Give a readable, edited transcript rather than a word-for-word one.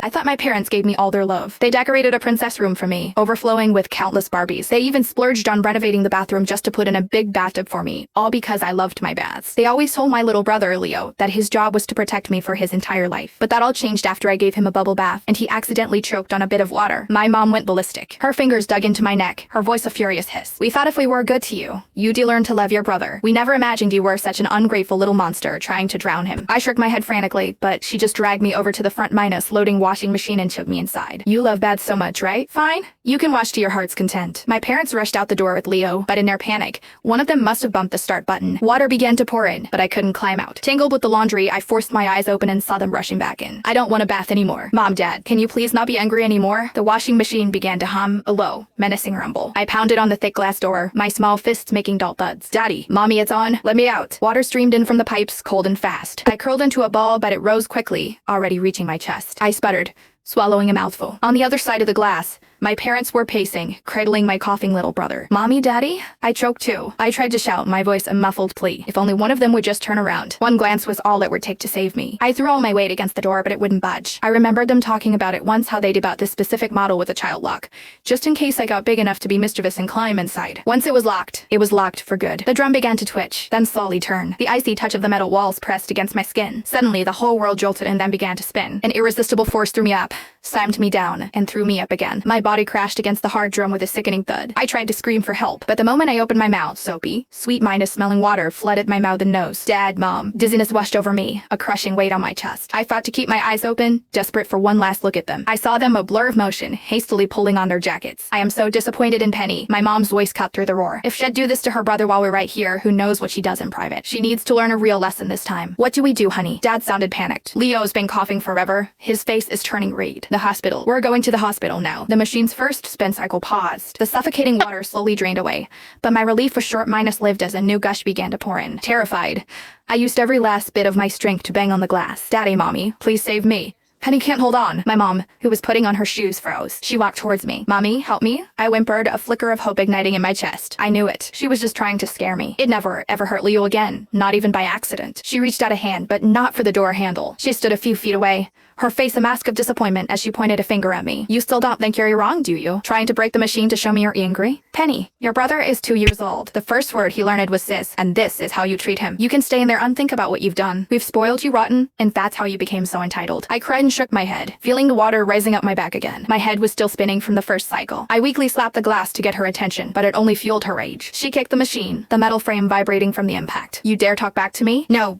I thought my parents gave me all their love. They decorated a princess room for me, overflowing with countless Barbies. They even splurged on renovating the bathroom just to put in a big bathtub for me, all because I loved my baths. They always told my little brother, Leo, that his job was to protect me for his entire life. But that all changed after I gave him a bubble bath, and he accidentally choked on a bit of water. My mom went ballistic. Her fingers dug into my neck, her voice a furious hiss. We thought if we were good to you, you'd learn to love your brother. We never imagined you were such an ungrateful little monster trying to drown him. I shook my head frantically, but she just dragged me over to the front minus loading washing machine and shoved me inside. You love baths so much, right? Fine. You can wash to your heart's content. My parents rushed out the door with Leo, but in their panic, one of them must have bumped the start button. Water began to pour in, but I couldn't climb out. Tangled with the laundry, I forced my eyes open and saw them rushing back in. I don't want a bath anymore. Mom, Dad, can you please not be angry anymore? The washing machine began to hum a low, menacing rumble. I pounded on the thick glass door, my small fists making dull thuds. Daddy, Mommy, it's on. Let me out. Water streamed in from the pipes, cold and fast. I curled into a ball, but it rose quickly, already reaching my chest. I sputtered, swallowing a mouthful. On the other side of the glass, my parents were pacing, cradling my coughing little brother. Mommy, Daddy? I choked too. I tried to shout, my voice a muffled plea. If only one of them would just turn around. One glance was all it would take to save me. I threw all my weight against the door, but it wouldn't budge. I remembered them talking about it once, how they'd about this specific model with a child lock, just in case I got big enough to be mischievous and climb inside. Once it was locked for good. The drum began to twitch, then slowly turn. The icy touch of the metal walls pressed against my skin. Suddenly, the whole world jolted and then began to spin. An irresistible force threw me up, slammed me down, and threw me up again. My body crashed against the hard drum with a sickening thud. I tried to scream for help, but the moment I opened my mouth, soapy, sweet minus smelling water flooded my mouth and nose. Dad, Mom. Dizziness washed over me, a crushing weight on my chest. I fought to keep my eyes open, desperate for one last look at them. I saw them, a blur of motion, hastily pulling on their jackets. I am so disappointed in Penny. My mom's voice cut through the roar. If she'd do this to her brother while we're right here, who knows what she does in private. She needs to learn a real lesson this time. What do we do, honey? Dad sounded panicked. Leo's been coughing forever. His face is turning red. The hospital. We're going to the hospital now. The machine's first spin cycle paused. The suffocating water slowly drained away, but my relief was short-lived as a new gush began to pour in. Terrified, I used every last bit of my strength to bang on the glass. Daddy, Mommy, please save me. Penny can't hold on. My mom, who was putting on her shoes, froze. She walked towards me. Mommy, help me? I whimpered, a flicker of hope igniting in my chest. I knew it. She was just trying to scare me. It never, ever hurt Leo again. Not even by accident. She reached out a hand, but not for the door handle. She stood a few feet away, her face a mask of disappointment as she pointed a finger at me. You still don't think you're wrong, do you? Trying to break the machine to show me you're angry? Penny, your brother is 2 years old. The first word he learned was sis, and this is how you treat him. You can stay in there and think about what you've done. We've spoiled you rotten, and that's how you became so entitled. I cried and shook my head, feeling the water rising up my back again. My head was still spinning from the first cycle. I weakly slapped the glass to get her attention, but it only fueled her rage. She kicked the machine, the metal frame vibrating from the impact. You dare talk back to me? No,